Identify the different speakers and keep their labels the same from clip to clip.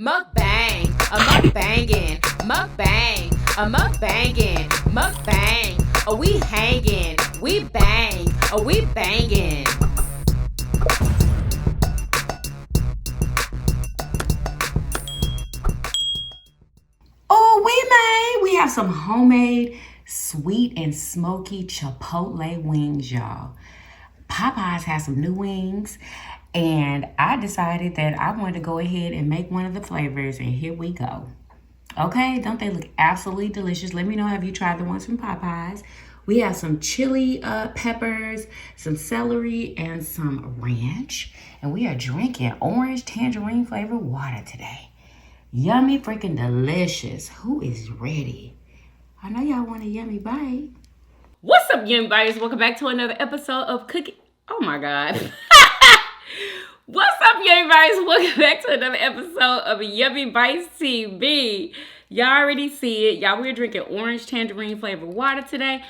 Speaker 1: Mukbang, a mukbangin', mukbang, a mukbangin', mukbang. Oh, we hangin', we bang, oh, we bangin'.
Speaker 2: Oh, we have some homemade sweet and smoky Chipotle wings, y'all. Popeyes has some new wings, and I decided that I wanted to go ahead and make one of the flavors, and here we go. Okay, don't they look absolutely delicious? Let me know, have you tried the ones from Popeyes? We have some chili peppers, some celery, and some ranch. And we are drinking orange tangerine flavored water today. Yummy freaking delicious. Who is ready? I know y'all want a yummy bite.
Speaker 1: What's up, Yummybitestv? Welcome back to another episode of Cooking. Oh my God. What's up, Yummybitestv? Welcome back to another episode of Yummybitestv. Y'all already see it. Y'all, we're drinking orange tangerine flavored water today.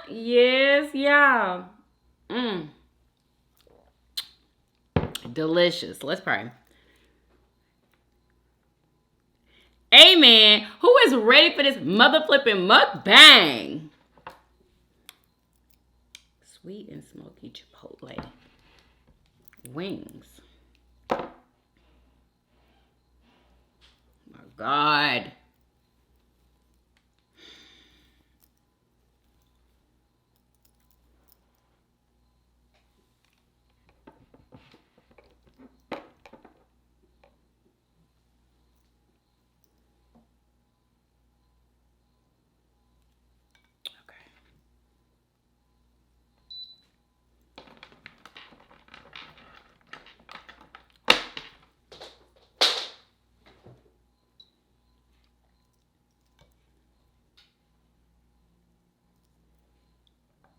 Speaker 1: Yes, y'all. Delicious. Let's pray. Amen. Who is ready for this mother flipping mukbang? Sweet and smoky Chipotle wings. My God.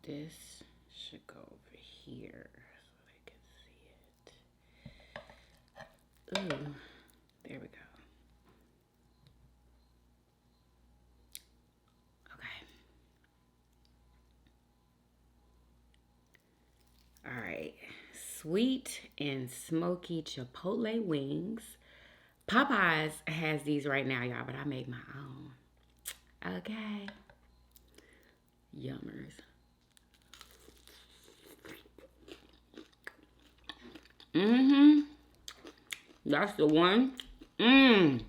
Speaker 1: This should go over here so they can see it. Ooh, there we go. Okay. All right. Sweet and smoky Chipotle wings. Popeyes has these right now, y'all, but I made my own. Okay. Yummers. That's the one. And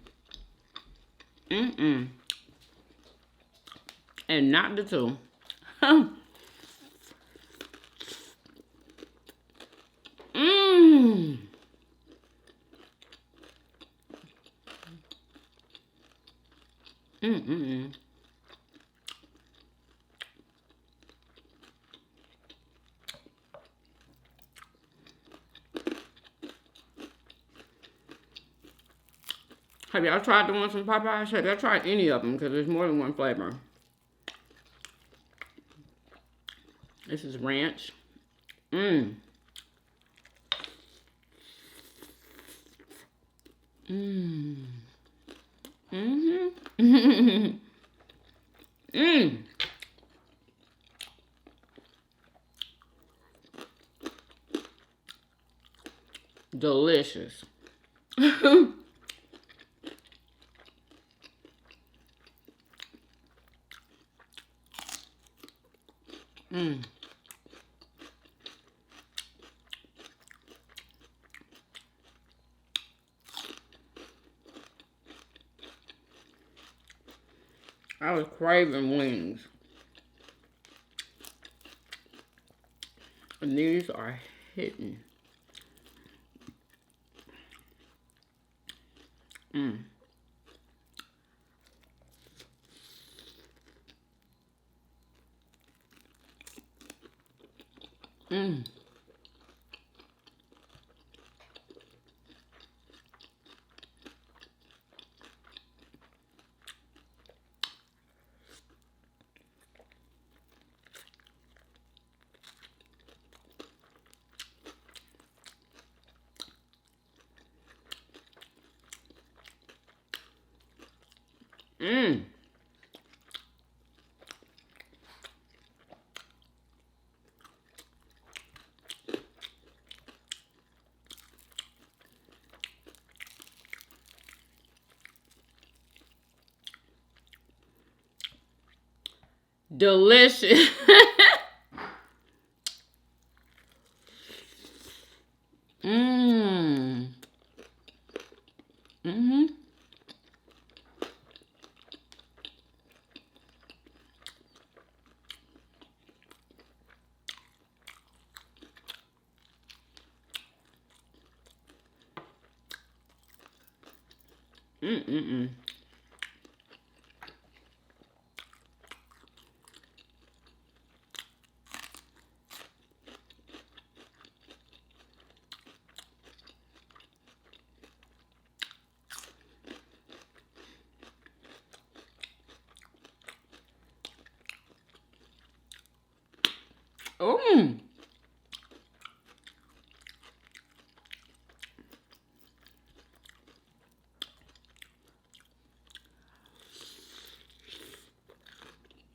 Speaker 1: not the two. Have y'all tried the ones from Popeyes? Have y'all tried any of them? Because there's more than one flavor. This is ranch. Mmm. Delicious. I was craving wings. And these are hitting. Delicious. Mmm. Mm-hmm. Mm-mm-mm. Mmm.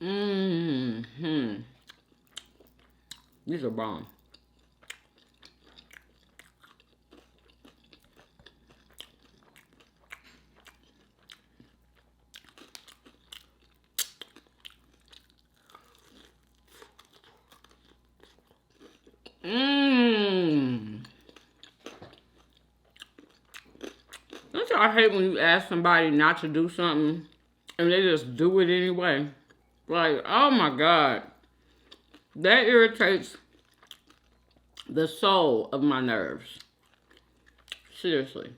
Speaker 1: Mm-hmm. These are bomb. Mmm. Don't y'all hate when you ask somebody not to do something and they just do it anyway? Like, oh my God. That irritates the soul of my nerves. Seriously.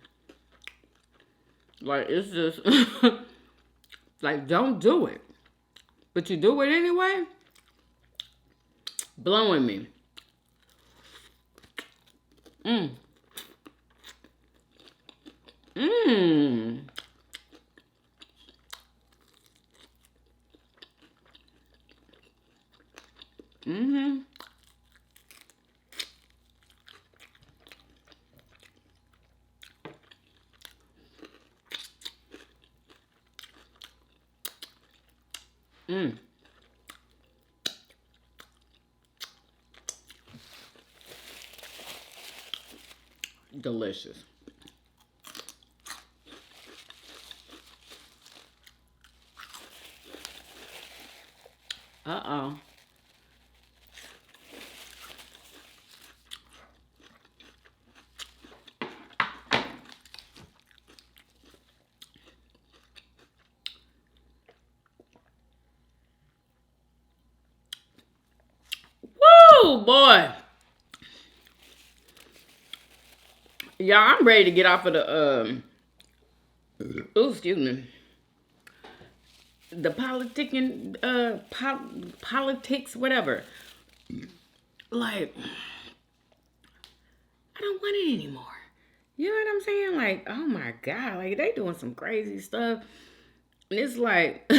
Speaker 1: Like, it's just, like, don't do it. But you do it anyway? Blowing me. Mmm. Mmm. Mm-hmm. Mmm. Delicious. Uh-oh. Woo, boy. Y'all, I'm ready to get off of the, ooh, excuse me. The politicking, politics, whatever. Like, I don't want it anymore. You know what I'm saying? Like, oh my God, like they doing some crazy stuff. And it's like,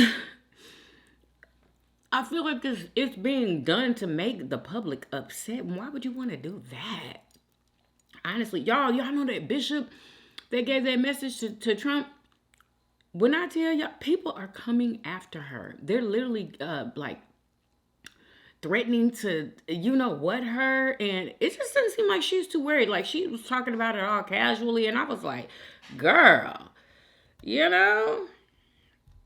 Speaker 1: I feel like it's being done to make the public upset. Why would you want to do that? Honestly, y'all know that bishop that gave that message to Trump? When I tell y'all, people are coming after her. They're literally like threatening to, you know what, her. And it just doesn't seem like she's too worried. Like she was talking about it all casually. And I was like, girl, you know?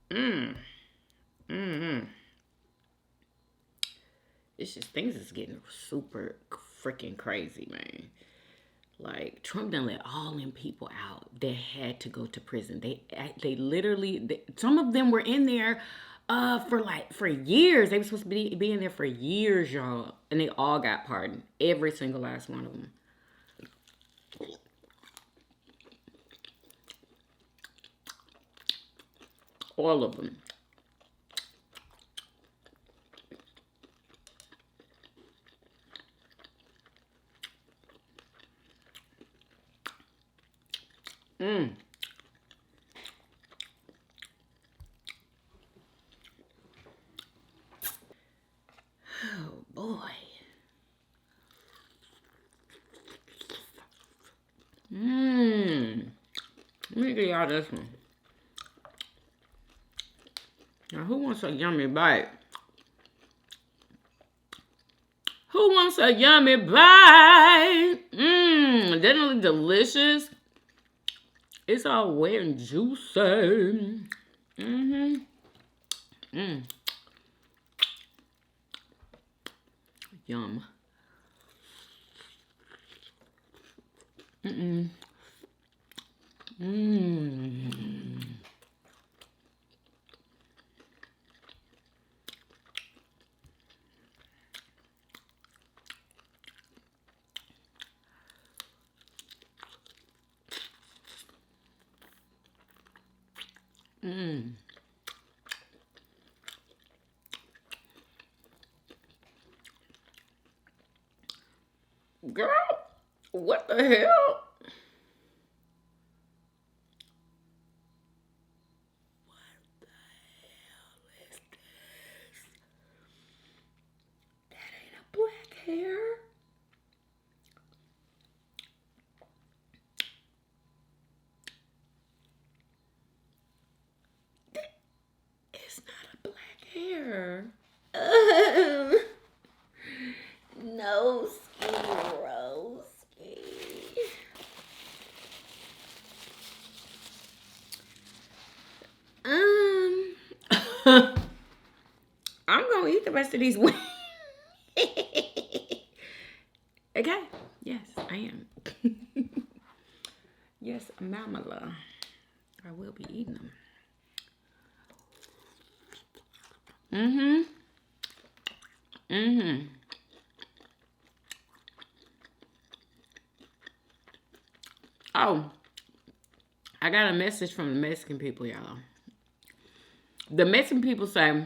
Speaker 1: Mm-hmm. It's just, things is getting super freaking crazy, man. Like Trump done let all them people out that had to go to prison. They literally, some of them were in there for years. They were supposed to be in there for years, y'all, and they all got pardoned. Every single last one of them. All of them. Mm. Oh boy. Mmm. Let me get y'all this one. Now, who wants a yummy bite? Who wants a yummy bite? Mmm. Doesn't it look delicious? It's all wet and juicy. Mm-hmm. Mm. Yum. Mm-mm. Mmm. Mmm. Girl, what the hell? That ain't a black hair. It's not a black hair. No, Ski. I'm gonna eat the rest of these wings. Okay. Yes, I am. Yes, Mamala. I will be eating them. Mm-hmm. Mm-hmm. Oh, I got a message from the Mexican people, y'all. The Mexican people say,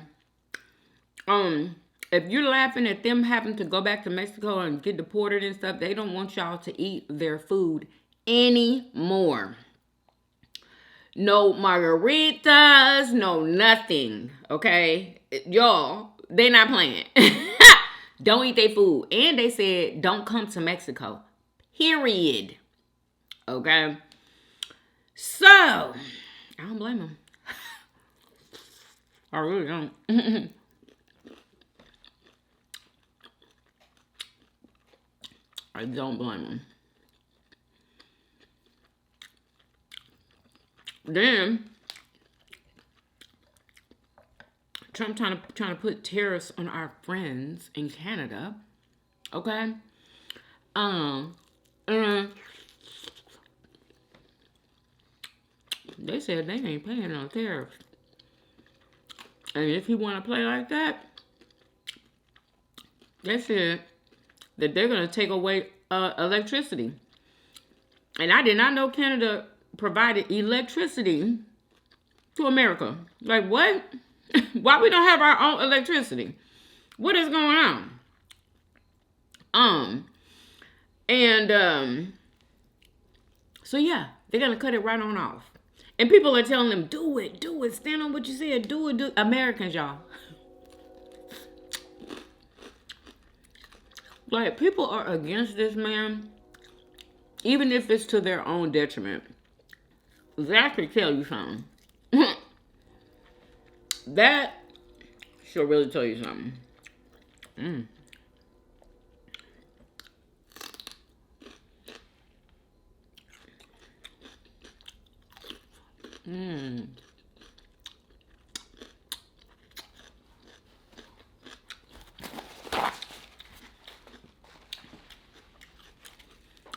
Speaker 1: if you're laughing at them having to go back to Mexico and get deported and stuff, they don't want y'all to eat their food anymore. No margaritas, no nothing. Okay? Y'all, they not playing. Don't eat their food. And they said, don't come to Mexico. Period. Okay? So, I don't blame them. I really don't. I don't blame them. Then Trump trying to put tariffs on our friends in Canada. Okay. They said they ain't paying no tariffs. And if you want to play like that, they said that they're going to take away electricity. And I did not know Canada provided electricity to America. Like, what? Why we don't have our own electricity? What is going on? So yeah, they're gonna cut it right on off. And people are telling them, do it, stand on what you said, do it. Americans, y'all. Like, people are against this man, even if it's to their own detriment. That could tell you something. That should really tell you something. And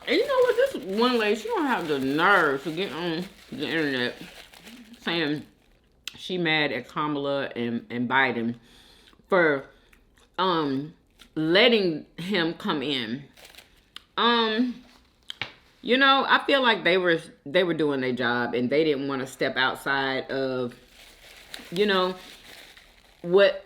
Speaker 1: you know what? This one lady, she don't have the nerve to get on the internet saying she mad at Kamala and Biden for letting him come in. You know, I feel like they were doing their job and they didn't want to step outside of, you know, what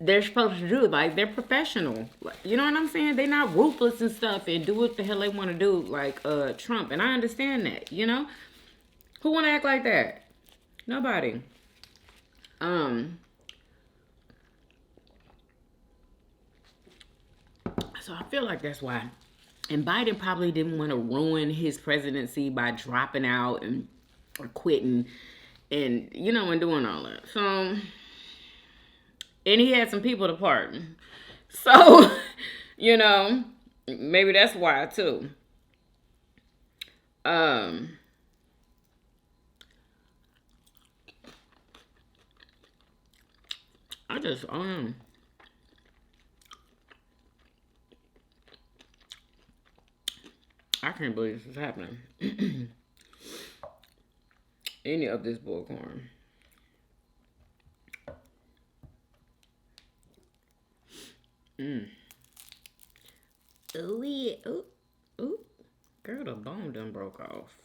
Speaker 1: they're supposed to do. Like, they're professional. You know what I'm saying? They're not ruthless and stuff and do what the hell they want to do, like Trump. And I understand that, you know? Who want to act like that? Nobody. So I feel like that's why. And Biden probably didn't want to ruin his presidency by dropping out and or quitting and, you know, and doing all that. So, and he had some people to pardon. So, you know, maybe that's why too. I just, can't believe this is happening. Any of this bullcorn. Ooh, yeah. Ooh, ooh. Girl, the bone done broke off.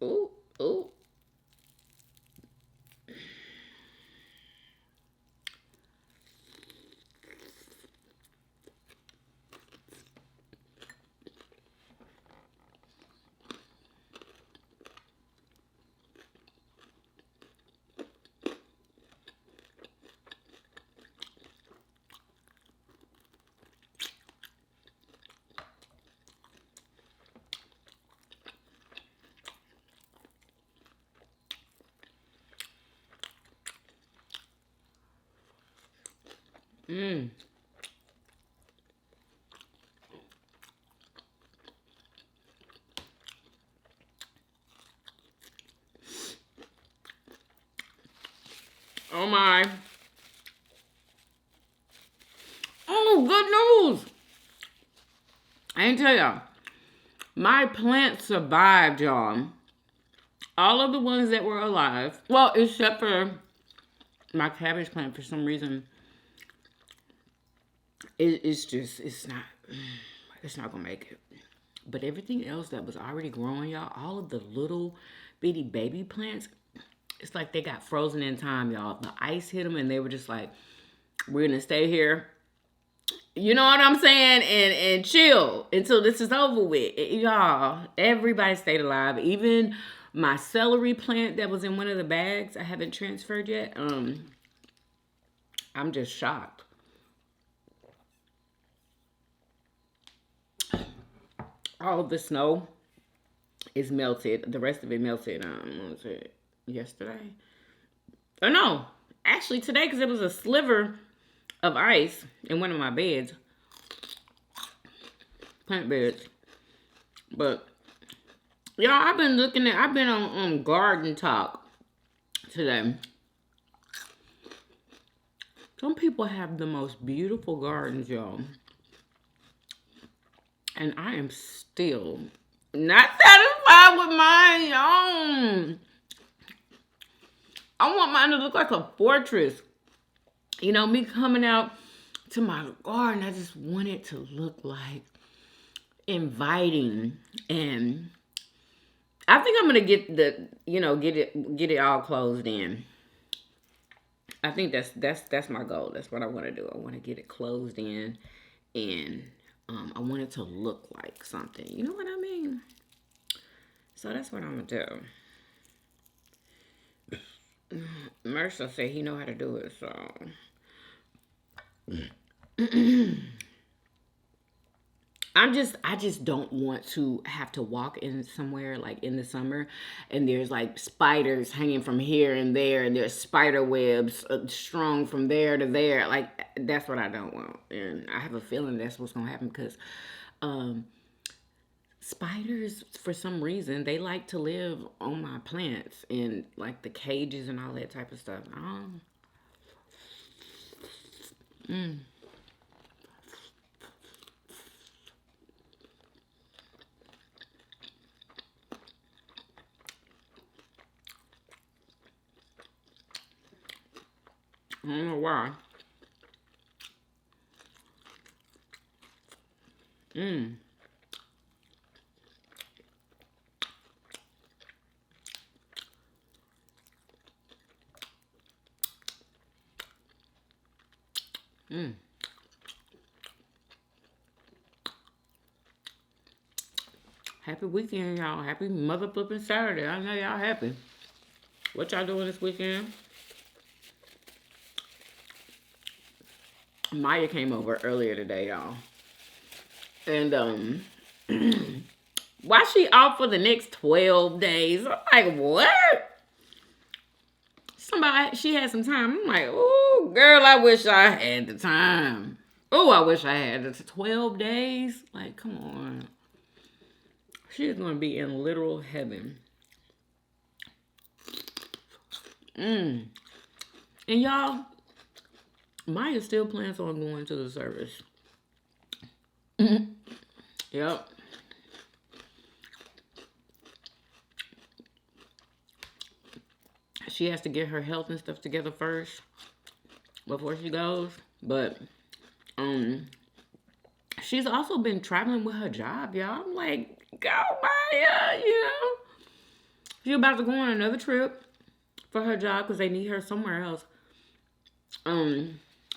Speaker 1: Ooh, ooh. Mmm. Oh my. Oh, good news. I ain't tell y'all. My plant survived, y'all. All of the ones that were alive. Well, except for my cabbage plant for some reason. It's not gonna make it. But everything else that was already growing, y'all, all of the little bitty baby plants, it's like they got frozen in time, y'all. The ice hit them and they were just like, we're gonna stay here. You know what I'm saying? And chill until this is over with. Y'all, everybody stayed alive. Even my celery plant that was in one of the bags I haven't transferred yet. I'm just shocked. All of the snow is melted. The rest of it melted, what was it, yesterday? Or no, actually today, because it was a sliver of ice in one of my beds. Plant beds. But, y'all, I've been on Garden Talk today. Some people have the most beautiful gardens, y'all. And I am still not satisfied with mine. I want mine to look like a fortress. You know, me coming out to my garden, I just want it to look like inviting. And I think I'm gonna get get it all closed in. I think that's my goal. That's what I want to do. I want to get it closed in, and I want it to look like something. You know what I mean? So that's what I'm gonna do. Mercer said he know how to do it, so. I just don't want to have to walk in somewhere like in the summer and there's like spiders hanging from here and there and there's spider webs strung from there to there. Like, that's what I don't want. And I have a feeling that's what's going to happen because spiders, for some reason, they like to live on my plants and like the cages and all that type of stuff. I don't know why. Happy weekend, y'all. Happy mother flipping Saturday. I know y'all happy. What y'all doing this weekend? Maya came over earlier today, y'all. And why she off for the next 12 days? I'm like, what? She had some time. I'm like, oh, girl, I wish I had the time. Oh, I wish I had the 12 days. Like, come on. She is going to be in literal heaven. And y'all, Maya still plans on going to the service. Yep. She has to get her health and stuff together first before she goes. But um she's also been traveling with her job, y'all. I'm like, go Maya, you know. She's about to go on another trip for her job because they need her somewhere else.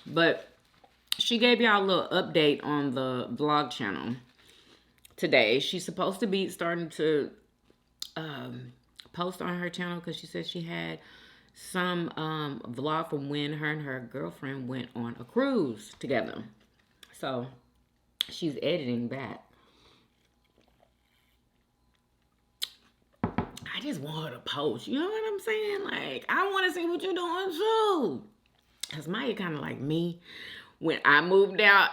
Speaker 1: But she gave y'all a little update on the vlog channel today. She's supposed to be starting to post on her channel because she said she had some vlog from when her and her girlfriend went on a cruise together. So she's editing that. I just want her to post. You know what I'm saying? Like, I want to see what you're doing too. Because Maya kind of like me. When I moved out,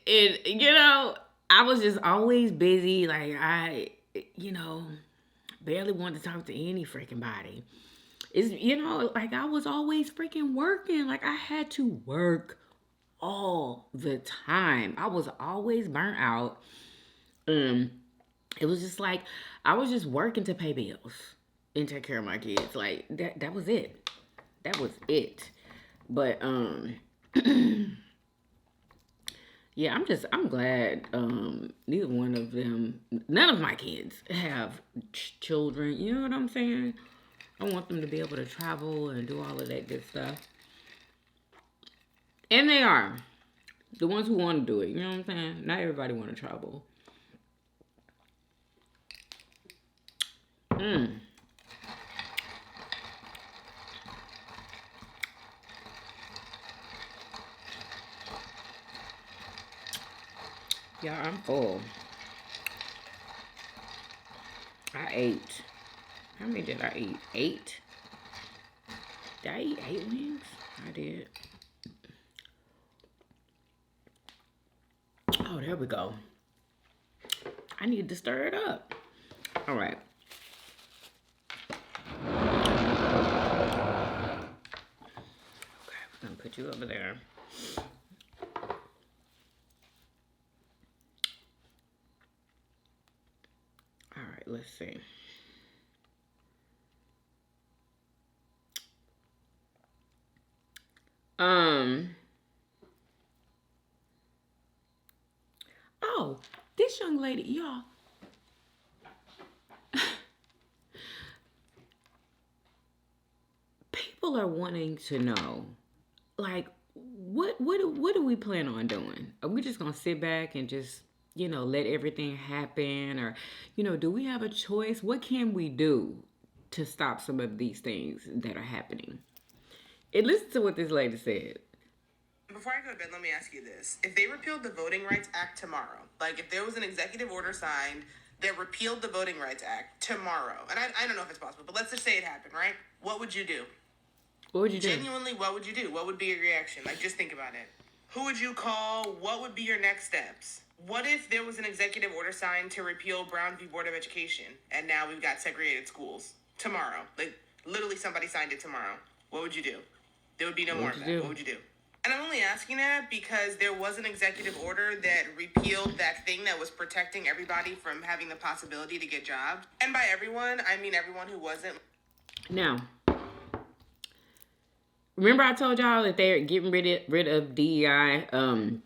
Speaker 1: you know, I was just always busy. Like, you know, barely wanted to talk to any freaking body. It's, you know, like I was always freaking working. Like, I had to work all the time. I was always burnt out. It was just like I was just working to pay bills and take care of my kids. Like that was it. That was it. But yeah, I'm glad neither one of them, none of my kids have children. You know what I'm saying? I want them to be able to travel and do all of that good stuff. And they are. The ones who want to do it. You know what I'm saying? Not everybody want to travel. Yeah, I'm full. I ate. How many did I eat? 8? Did I eat 8 wings? I did. Oh, there we go. I need to stir it up. All right. Okay, we're gonna put you over there. All right, let's see. Oh, this young lady, y'all. People are wanting to know, like, what do we plan on doing? Are we just gonna sit back and just, you know, let everything happen, or, you know, do we have a choice? What can we do to stop some of these things that are happening? And listen to what this lady said.
Speaker 3: Before I go to bed, let me ask you this. If they repealed the Voting Rights Act tomorrow, like if there was an executive order signed that repealed the Voting Rights Act tomorrow, and I don't know if it's possible, but let's just say it happened, right? What would you do?
Speaker 1: What would you do?
Speaker 3: Genuinely, what would you do? What would be your reaction? Like, just think about it. Who would you call? What would be your next steps? What if there was an executive order signed to repeal Brown v. Board of Education, and now we've got segregated schools tomorrow? Like, literally somebody signed it tomorrow. What would you do? There would be no more of that. What would you do? And I'm only asking that because there was an executive order that repealed that thing that was protecting everybody from having the possibility to get jobs. And by everyone, I mean everyone who wasn't.
Speaker 1: Now, remember I told y'all that they're getting rid of DEI in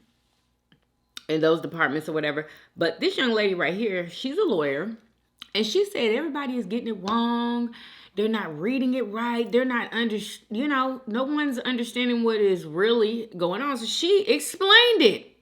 Speaker 1: those departments or whatever. But this young lady right here, she's a lawyer. And she said everybody is getting it wrong. They're not reading it right. They're not you know, no one's understanding what is really going on. So she explained it.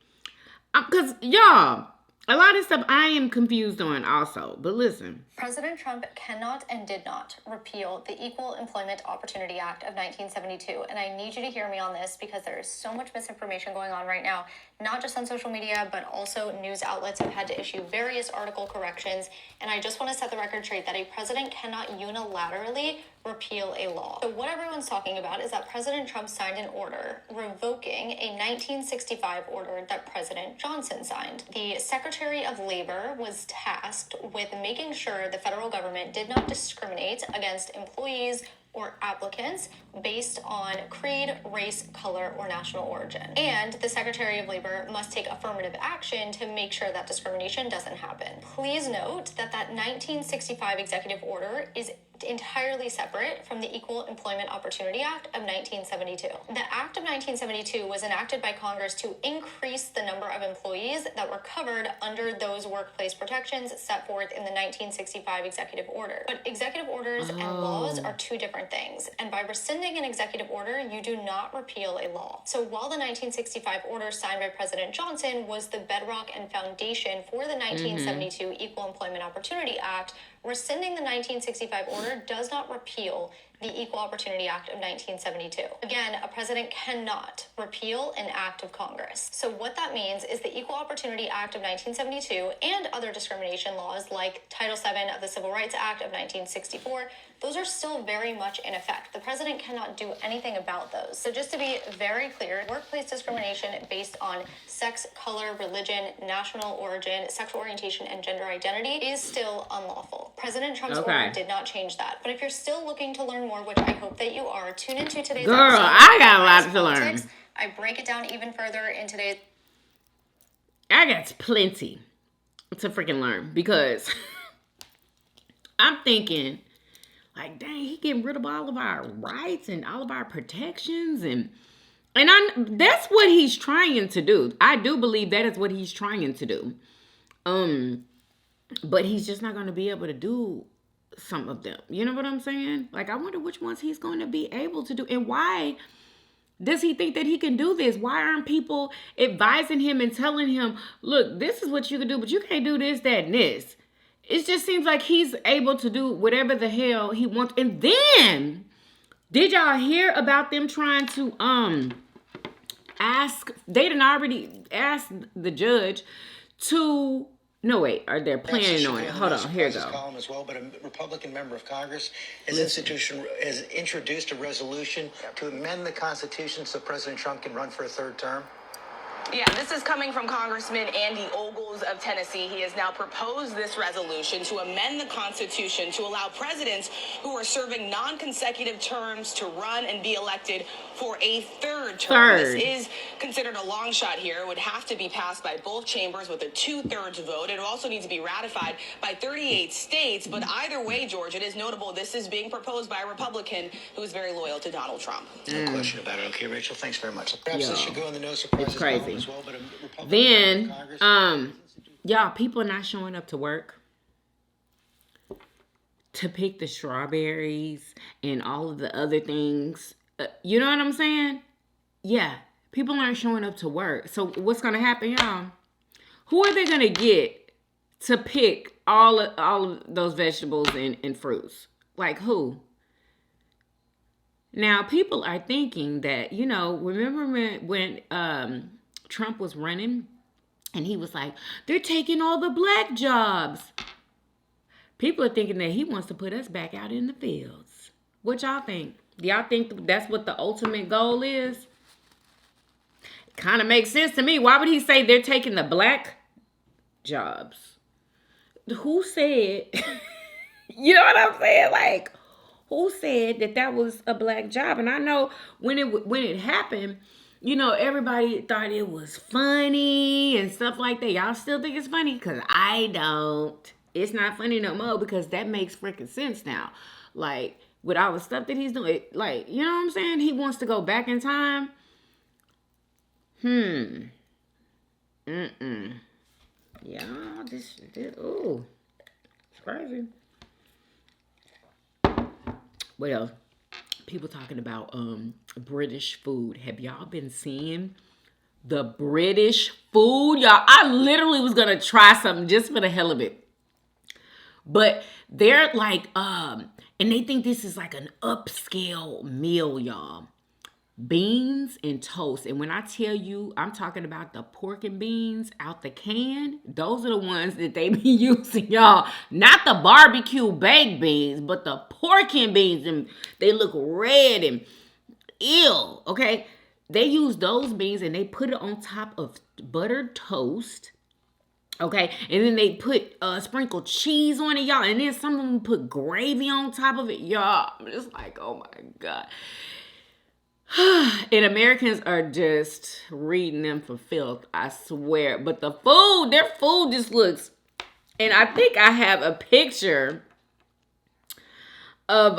Speaker 1: Because, y'all, a lot of stuff I am confused on also. But listen.
Speaker 4: President Trump cannot and did not repeal the Equal Employment Opportunity Act of 1972. And I need you to hear me on this because there is so much misinformation going on right now, not just on social media, but also news outlets have had to issue various article corrections. And I just want to set the record straight that a president cannot unilaterally repeal a law. So what everyone's talking about is that President Trump signed an order revoking a 1965 order that President Johnson signed. The Secretary of Labor was tasked with making sure the federal government did not discriminate against employees or applicants based on creed, race, color, or national origin. And the Secretary of Labor must take affirmative action to make sure that discrimination doesn't happen. Please note that 1965 executive order is entirely separate from the Equal Employment Opportunity Act of 1972. The Act of 1972 was enacted by Congress to increase the number of employees that were covered under those workplace protections set forth in the 1965 executive order. But executive orders and laws are two different things, and by rescinding an executive order, you do not repeal a law. So while the 1965 order signed by President Johnson was the bedrock and foundation for the 1972 Equal Employment Opportunity Act, rescinding the 1965 order does not repeal the Equal Opportunity Act of 1972. Again, a president cannot repeal an act of Congress. So what that means is the Equal Opportunity Act of 1972 and other discrimination laws like Title VII of the Civil Rights Act of 1964, those are still very much in effect. The president cannot do anything about those. So just to be very clear, workplace discrimination based on sex, color, religion, national origin, sexual orientation, and gender identity is still unlawful. President Trump's order did not change that. But if you're still looking to learn more, which I hope that you are, tune into today's episode.
Speaker 1: I got a lot to learn.
Speaker 4: I break it down even further in today's...
Speaker 1: I got plenty to freaking learn because I'm thinking, like, dang, he getting rid of all of our rights and all of our protections, and that's what he's trying to do. I do believe that is what he's trying to do. But he's just not going to be able to do some of them. You know what I'm saying? Like, I wonder which ones he's going to be able to do, and why does he think that he can do this? Why aren't people advising him and telling him, look, this is what you can do, but you can't do this, that, and this. It just seems like he's able to do whatever the hell he wants. And then, did y'all hear about them trying to they didn't already ask the judge to, no wait, are they planning on it? Hold on, here we go.
Speaker 5: Column as well, but a Republican member of Congress has introduced a resolution to amend the Constitution so President Trump can run for a third term.
Speaker 6: Yeah, this is coming from Congressman Andy Ogles of Tennessee. He has now proposed this resolution to amend the Constitution to allow presidents who are serving non-consecutive terms to run and be elected for a third term. This is considered a long shot here. It would have to be passed by both chambers with a 2/3 vote. It also needs to be ratified by 38 states. But either way, George, it is notable this is being proposed by a Republican who is very loyal to Donald Trump.
Speaker 5: No question about it. Okay, Rachel, thanks very much. Perhaps this should go in the no surprises
Speaker 1: crazy.
Speaker 5: As well, but
Speaker 1: then, y'all, people not showing up to work to pick the strawberries and all of the other things. You know what I'm saying? Yeah, people aren't showing up to work. So what's going to happen, y'all? Who are they going to get to pick all of those vegetables and fruits? Like who? Now, people are thinking that, you know, remember when Trump was running and he was like, they're taking all the black jobs. People are thinking that he wants to put us back out in the fields. What y'all think? Do y'all think that's what the ultimate goal is? It kind of makes sense to me. Why would he say they're taking the black jobs? Who said, you know what I'm saying? Like, who said that was a black job? And I know when it happened, you know, everybody thought it was funny and stuff like that. Y'all still think it's funny? Because I don't. It's not funny no more because that makes freaking sense now. Like, with all the stuff that he's doing, like, you know what I'm saying? He wants to go back in time. Yeah, this ooh, it's crazy. What else? People talking about British food. Have y'all been seeing the British food? Y'all, I literally was gonna try something just for the hell of it. But they're like, and they think this is like an upscale meal, y'all. Beans and toast. And when I tell you, I'm talking about the pork and beans out the can. Those are the ones that they be using, y'all. Not the barbecue baked beans, but the pork and beans. And they look red and ill, okay? They use those beans and they put it on top of buttered toast. Okay, and then they put sprinkled cheese on it, y'all, and then some of them put gravy on top of it, y'all. I'm just like, oh my God. And Americans are just reading them for filth, I swear. But the food, their food just looks, and I think I have a picture of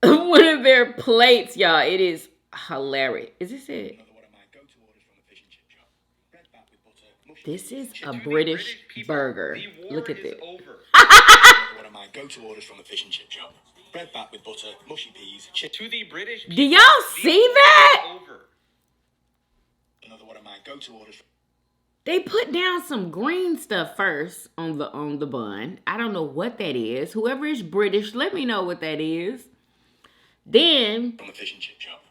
Speaker 1: one of their plates, y'all. It is hilarious. Is this it? This is a British burger. Look at this.
Speaker 7: One of my go-to orders from the fish and chip shop. Bread back with butter, mushy peas,
Speaker 8: To the British
Speaker 1: Do y'all see that?
Speaker 7: Another one of my go-to orders.
Speaker 1: They put down some green stuff first on the bun. I don't know what that is. Whoever is British, let me know what that is. Then
Speaker 7: From the fish and chip shop.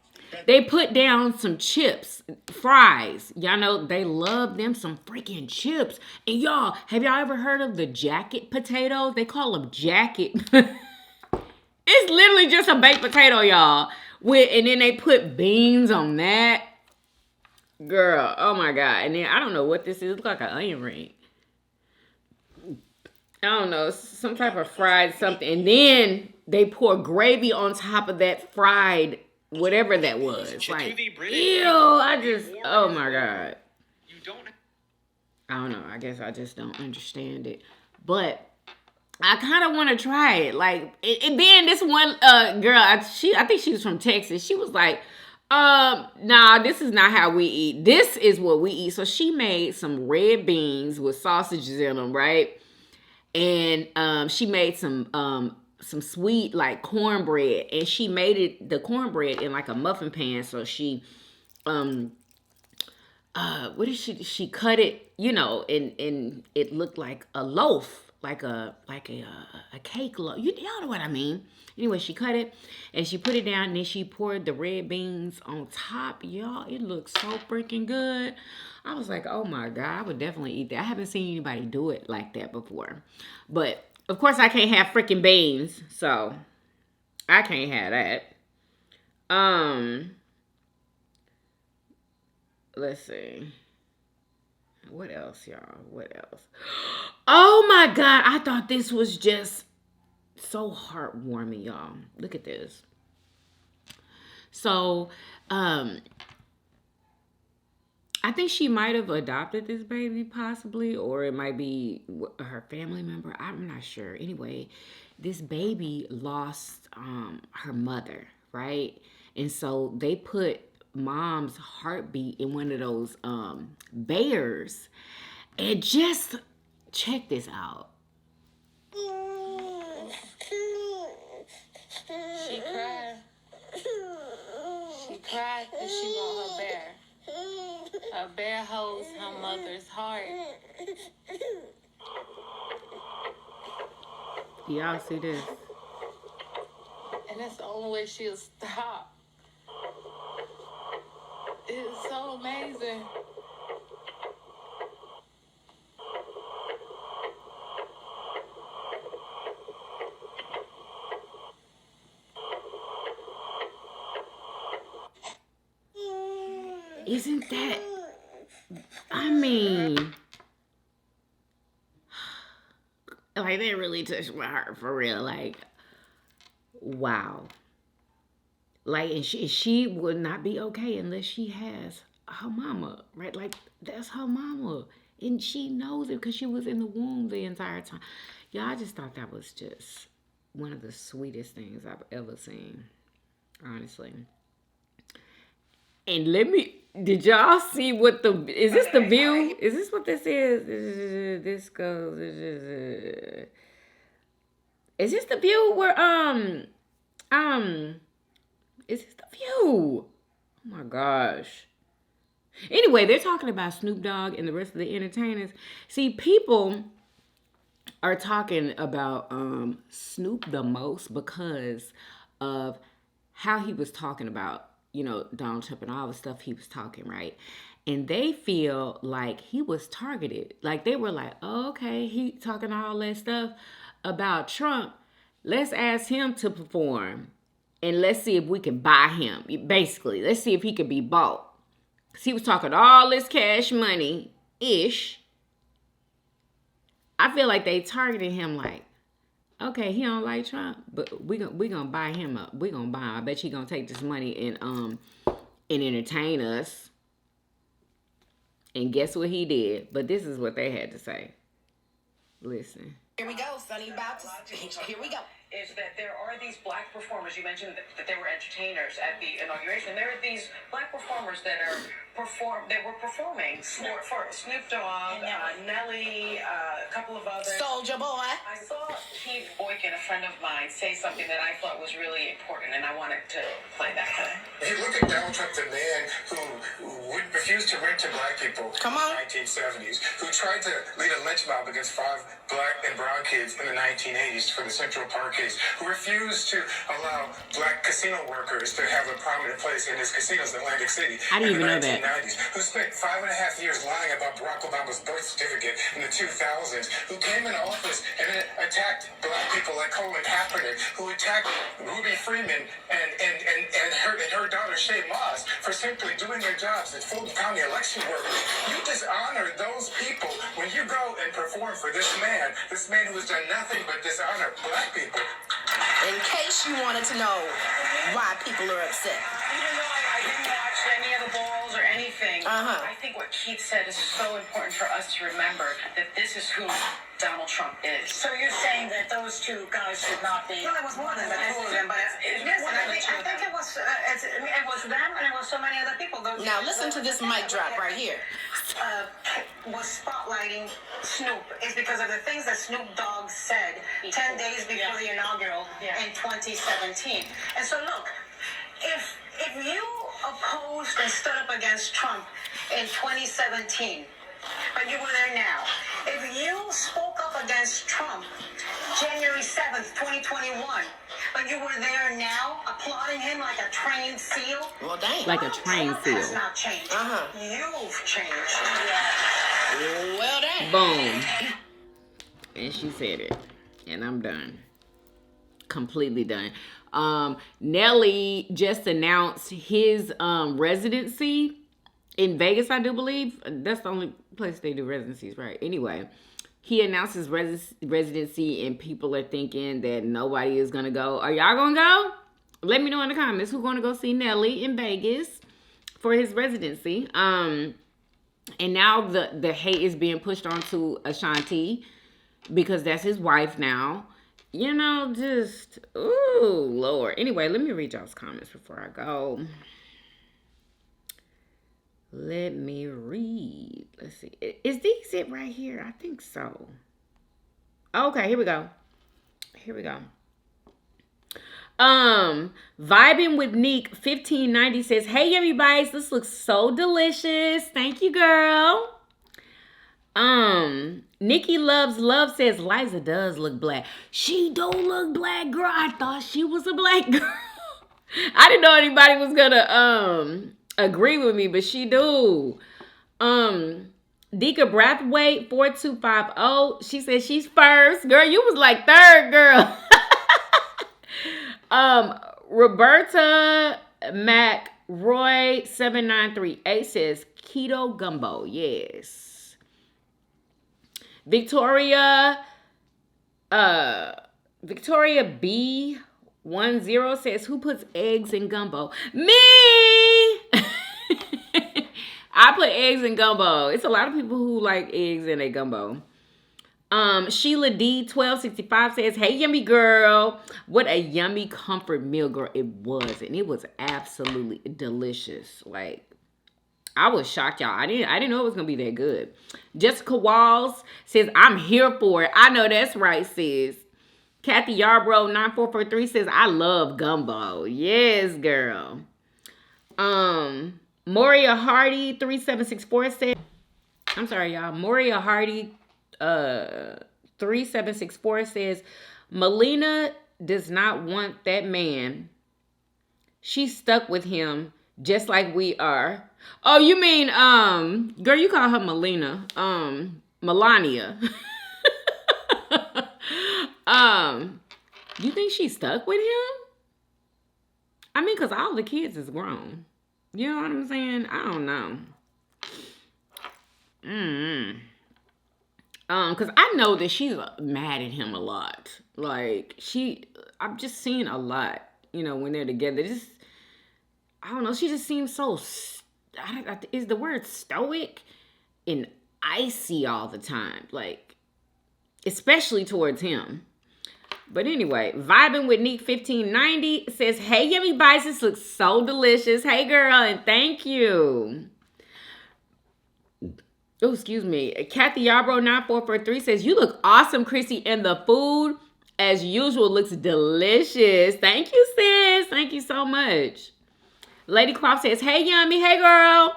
Speaker 1: they put down some chips, fries. Y'all know they love them some freaking chips. And y'all, have y'all ever heard of the jacket potatoes? They call them jacket. It's literally just a baked potato, y'all. And then they put beans on that. Girl, oh my God. And then I don't know what this is. It looks like an onion ring. I don't know. Some type of fried something. And then they pour gravy on top of that fried whatever that was. Like, ew, oh my God. I don't know. I guess I just don't understand it. But I kind of want to try it. Like, and then this one girl, I think she was from Texas. She was like, nah, this is not how we eat. This is what we eat. So she made some red beans with sausages in them, right? And she made some sweet like cornbread, and she made the cornbread in like a muffin pan. So she what did she cut it, you know, and it looked like a loaf, like a cake loaf. Y'all know what I mean. Anyway, she cut it and she put it down, and then she poured the red beans on top. Y'all, it looks so freaking good. I was like, oh my God, I would definitely eat that. I haven't seen anybody do it like that before. But of course I can't have freaking beans, so I can't have that. Let's see. What else, y'all? What else? Oh my God, I thought this was just so heartwarming, y'all. Look at this. So, I think she might have adopted this baby possibly, or it might be her family member. I'm not sure. Anyway, this baby lost her mother, right? And so they put mom's heartbeat in one of those bears. And just check this out.
Speaker 9: She cried. She cried because she want her bear. Her bear holds her mother's heart.
Speaker 1: Y'all see this?
Speaker 9: And that's the only way she'll stop. It's so amazing.
Speaker 1: Isn't that, I mean, like, they really touched my heart for real. Like, wow. Like, and she would not be okay unless she has her mama, right? Like, that's her mama. And she knows it because she was in the womb the entire time. Yeah, I just thought that was just one of the sweetest things I've ever seen, honestly. And did y'all see what is this the view? Is this what this is? This goes, is this the view where, is this the view? Oh my gosh. Anyway, they're talking about Snoop Dogg and the rest of the entertainers. See, people are talking about Snoop the most because of how he was talking about, you know, Donald Trump and all the stuff he was talking, right? And they feel like he was targeted. Like, they were like, oh, okay, he talking all that stuff about Trump. Let's ask him to perform. And let's see if we can buy him. Basically, let's see if he could be bought. Because he was talking all this cash money-ish. I feel like they targeted him like, okay, he don't like Trump, but we gonna buy him up. We gonna buy him. I bet he gonna take this money and entertain us. And guess what he did? But this is what they had to say. Listen.
Speaker 6: Here we go, Sonny. Here we go.
Speaker 8: Is that there are these black performers. You mentioned that there were entertainers at the inauguration. There are these black performers that were performing for Snoop Dogg, Nelly, a couple of others.
Speaker 6: Soldier Boy.
Speaker 8: I saw Keith Boykin, a friend of mine, say something that I thought was really important, and I wanted to play that.
Speaker 10: If you look at Donald Trump, the man who refused to rent to black people in the 1970s, who tried to lead a lynch mob against 5 black and brown kids in the 1980s for the Central Park case, who refused to allow black casino workers to have a prominent place in his casinos in Atlantic City
Speaker 1: I didn't
Speaker 10: in the
Speaker 1: even know that.
Speaker 10: 1990s, who spent 5.5 years lying about Barack Obama's birth certificate in the 2000s, who came into office and attacked black people like Colin Kaepernick, who attacked Ruby Freeman and her daughter Shay Moss for simply doing their jobs as Fulton County election workers. You dishonor those people when you go and perform for this man who has done nothing but dishonor black people.
Speaker 6: In case you wanted to know why people are upset.
Speaker 8: Even though I didn't watch any of the balls or anything, I think what Keith said is so important for us to remember that this is who Donald Trump is.
Speaker 11: So you're saying that those two guys should not be?
Speaker 8: No, it was one of them, two of them, but
Speaker 11: yes, I think it was them and it was so many other people.
Speaker 6: Now listen to this mic drop right here.
Speaker 11: Was spotlighting Snoop is because of the things that Snoop Dogg said 10 days before the inaugural in 2017. And so look, if you opposed and stood up against Trump in 2017, but you were there now. If you spoke up against Trump January 7th, 2021, but you were there now applauding him like a trained seal.
Speaker 6: Well, dang.
Speaker 1: Like a trained seal.
Speaker 11: Has not changed. You've changed.
Speaker 6: Well, dang.
Speaker 1: Boom. And she said it. And I'm done. Completely done. Nelly just announced his residency in Vegas, I do believe. That's the only place they do residencies, right? Anyway, he announced his residency, and people are thinking that nobody is going to go. Are y'all going to go? Let me know in the comments who's going to go see Nelly in Vegas for his residency. And now the hate is being pushed onto Ashanti because that's his wife now. You know, just, ooh, Lord. Anyway, let me read y'all's comments before I go. Let me read. Let's see. Is these it right here? I think so. Okay, here we go. Vibing with Neek 1590 says, "Hey everybody, this looks so delicious. Thank you, girl." Nikki Loves Love says, "Liza does look black." She don't look black, girl. I thought she was a black girl. I didn't know anybody was gonna agree with me, but she do. Dika Brathwaite 4250. She says she's first. Girl, you was like third, girl. Roberta McRoy 7938 says keto gumbo. Yes. Victoria B10 says, "Who puts eggs in gumbo?" Me. I put eggs in gumbo. It's a lot of people who like eggs in a gumbo. Sheila D 1265 says, "Hey yummy girl, what a yummy comfort meal, girl. It was, and it was absolutely delicious. Like, I was shocked, y'all. I didn't know it was gonna be that good." Jessica Walls says, "I'm here for it." I know that's right, sis. Kathy Yarbrough 9443 says, "I love gumbo." Yes, girl. Moria Hardy 3764 said, I'm sorry, y'all. Moria Hardy 3764 says, "Melina does not want that man. She's stuck with him just like we are." Oh, you mean, girl, you call her Melina. Melania. You think she's stuck with him? I mean, because all the kids is grown. You know what I'm saying? I don't know. Because I know that she's mad at him a lot. Like, I've just seen a lot, when they're together. Just, I don't know, she just seems so, is the word stoic and icy all the time. Like, especially towards him. But anyway, Vibing with Neek 1590 says, hey, Yummy Bites, this looks so delicious. Hey, girl, and thank you. Oh, excuse me. Kathy Yarbrough 9443 says, you look awesome, Chrissy, and the food, as usual, looks delicious. Thank you, sis. Thank you so much. Lady Croft says, hey, Yummy. Hey, girl.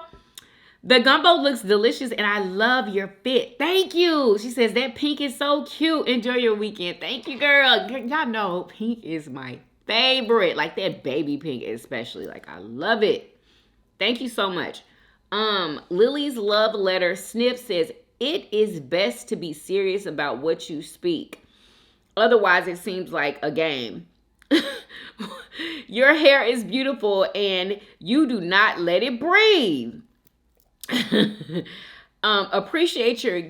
Speaker 1: The gumbo looks delicious, and I love your fit. Thank you. She says, that pink is so cute. Enjoy your weekend. Thank you, girl. Y'all know pink is my favorite. Like, that baby pink especially. Like, I love it. Thank you so much. Lily's Love Letter Sniff says, it is best to be serious about what you speak. Otherwise, it seems like a game. Your hair is beautiful, and you do not let it breathe. Appreciate your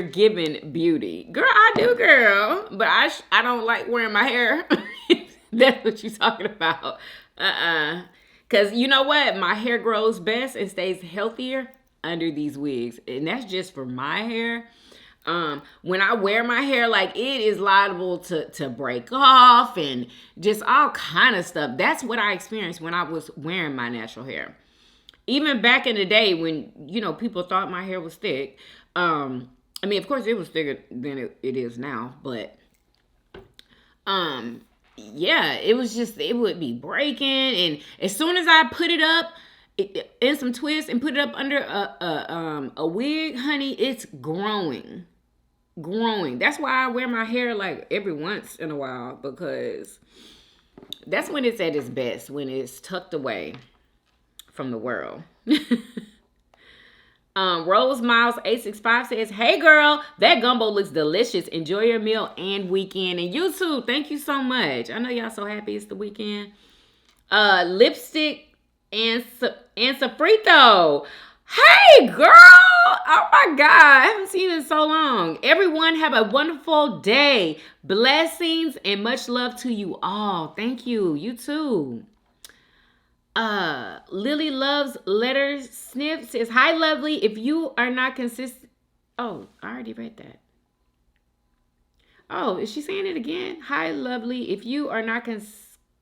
Speaker 1: given beauty. Girl, I do, girl. But I don't like wearing my hair. That's what you're talking about. Because you know what? My hair grows best and stays healthier under these wigs. And that's just for my hair. When I wear my hair, like, it is liable to break off and just all kind of stuff. That's what I experienced when I was wearing my natural hair. Even back in the day when, people thought my hair was thick. I mean, of course, it was thicker than it is now. But, yeah, it was just, it would be breaking. And as soon as I put it up in some twists and put it up under a wig, honey, it's growing. That's why I wear my hair, like, every once in a while. Because that's when it's at its best. When it's tucked away from the world. Rose Miles 865 says, hey girl, that gumbo looks delicious. Enjoy your meal and weekend. And you too. Thank you so much. I know y'all so happy it's the weekend. Lipstick and Sofrito. Hey girl. Oh my God. I haven't seen it in so long. Everyone have a wonderful day. Blessings and much love to you all. Thank you. You too. Lily Loves Letters Sniff says, hi, lovely. If you are not consistent. Oh, I already read that. Oh, is she saying it again? Hi, lovely. If you are not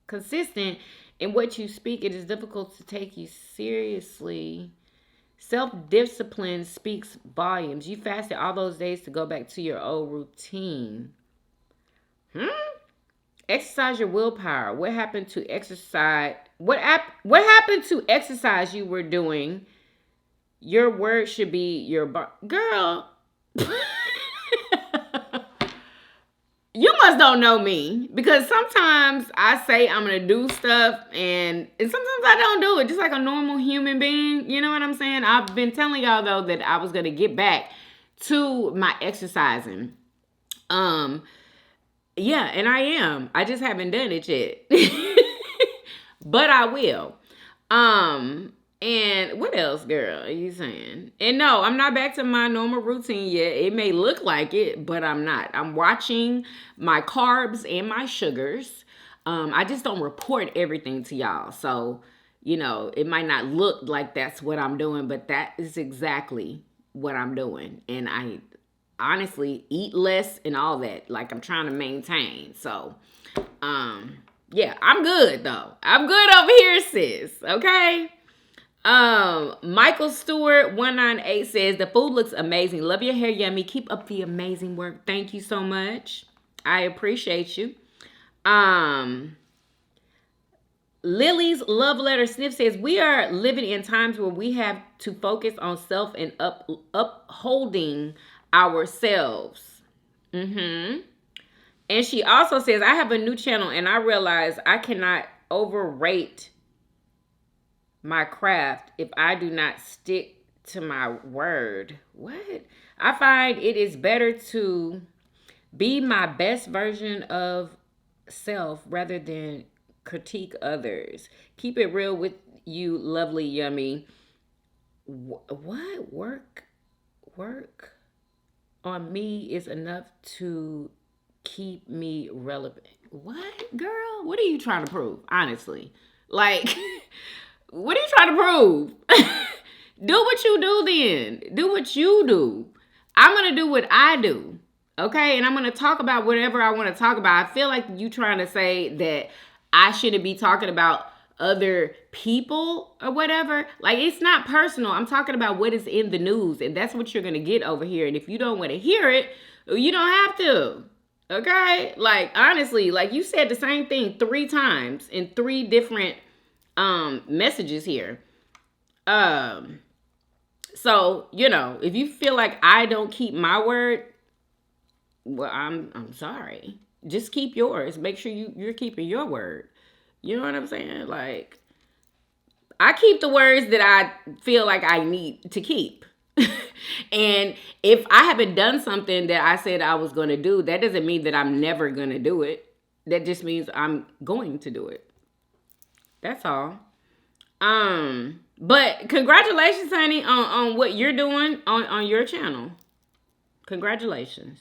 Speaker 1: consistent in what you speak, it is difficult to take you seriously. Self-discipline speaks volumes. You fasted all those days to go back to your old routine. Exercise your willpower. What happened to exercise? What happened to exercise you were doing? Your word should be your girl. You must don't know me, because sometimes I say I'm gonna do stuff and sometimes I don't do it, just like a normal human being. You know what I'm saying? I've been telling y'all though that I was gonna get back to my exercising. Yeah, and I am. I just haven't done it yet. But I will. And what else, girl, are you saying? And no, I'm not back to my normal routine yet. It may look like it, but I'm not. I'm watching my carbs and my sugars. I just don't report everything to y'all. So, it might not look like that's what I'm doing, but that is exactly what I'm doing. And I honestly eat less and all that. Like, I'm trying to maintain. So, yeah, I'm good though. I'm good over here, sis. Okay. Michael Stewart 198 says, the food looks amazing. Love your hair, Yummy. Keep up the amazing work. Thank you so much. I appreciate you. Lily's Love Letter Sniff says, we are living in times where we have to focus on self and upholding ourselves. And she also says, I have a new channel and I realize I cannot overrate my craft if I do not stick to my word. What? I find it is better to be my best version of self rather than critique others. Keep it real with you, lovely Yummy. What? Work? on me is enough to keep me relevant. What, girl? What are you trying to prove? Honestly. Like, what are you trying to prove? Do what you do then. Do what you do. I'm going to do what I do. Okay? And I'm going to talk about whatever I want to talk about. I feel like you trying to say that I shouldn't be talking about other people or whatever. Like, it's not personal. I'm talking about what is in the news. And that's what you're going to get over here. And if you don't want to hear it, you don't have to. Okay? Like, honestly, like you said the same thing 3 times in 3 different messages here. So, you know, if you feel like I don't keep my word, well, I'm sorry. Just keep yours. Make sure you're keeping your word. You know what I'm saying? Like, I keep the words that I feel like I need to keep. And if I haven't done something that I said I was going to do, that doesn't mean that I'm never going to do it. That just means I'm going to do it. That's all. But congratulations, honey, on what you're doing on your channel. Congratulations.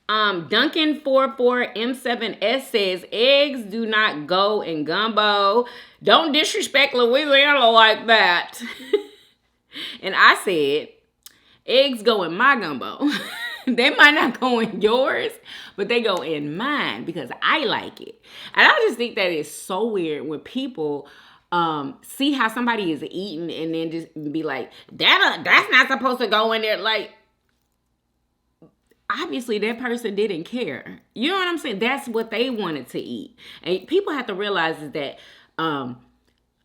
Speaker 1: Duncan44M7S says, eggs do not go in gumbo. Don't disrespect Louisiana like that. And I said, eggs go in my gumbo. They might not go in yours, but they go in mine because I like it. And I just think that is so weird when people see how somebody is eating and then just be like, that's not supposed to go in there. Like, obviously that person didn't care. You know what I'm saying? That's what they wanted to eat. And people have to realize is that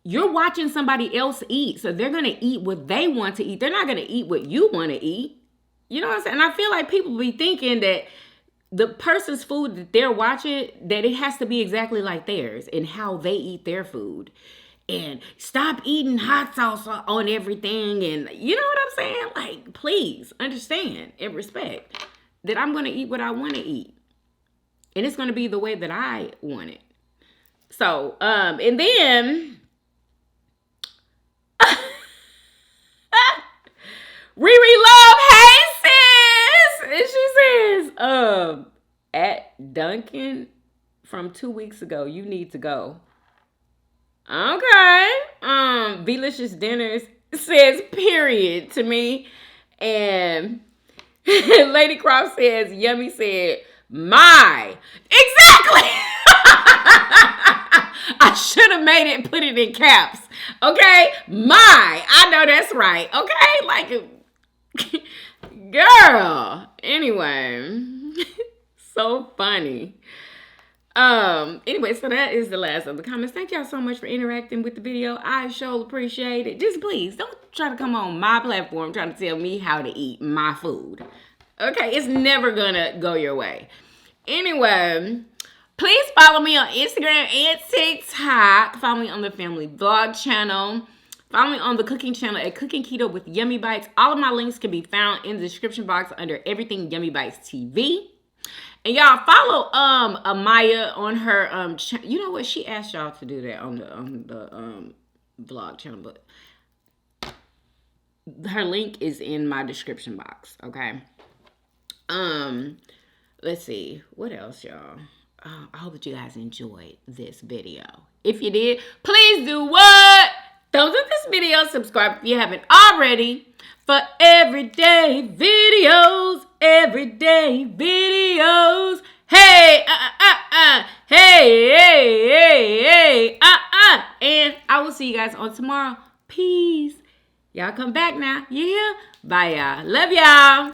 Speaker 1: you're watching somebody else eat. So they're going to eat what they want to eat. They're not going to eat what you want to eat. You know what I'm saying? And I feel like people be thinking that the person's food that they're watching, that it has to be exactly like theirs and how they eat their food. And stop eating hot sauce on everything. And you know what I'm saying? Like, please understand and respect that I'm going to eat what I want to eat. And it's going to be the way that I want it. So, and then Riri Love, hey sis! And she says, at Duncan from 2 weeks ago, you need to go. Okay. Delicious Dinners says period to me. And Lady Croft says, Yummy said, my. Exactly. I should have made it, put it in caps. Okay? My. I know that's right. Okay? Like, girl. Anyway. So funny. Anyway, so that is the last of the comments. Thank y'all so much for interacting with the video. I sure appreciate it. Just please don't try to come on my platform trying to tell me how to eat my food. Okay, it's never gonna go your way. Anyway, please follow me on Instagram and TikTok. Follow me on the Family Vlog channel. Follow me on the cooking channel at Cooking Keto with Yummy Bites. All of my links can be found in the description box under everything Yummy Bites TV. And y'all follow Amaya on her you know what, she asked y'all to do that on the vlog channel, but her link is in my description box. Okay. Let's see what else, y'all. I hope that you guys enjoyed this video. If you did, please do what? Thumbs up this video, subscribe if you haven't already for everyday videos. Hey, hey, and I will see you guys on tomorrow. Peace. Y'all come back now. Yeah. Bye, y'all. Love y'all.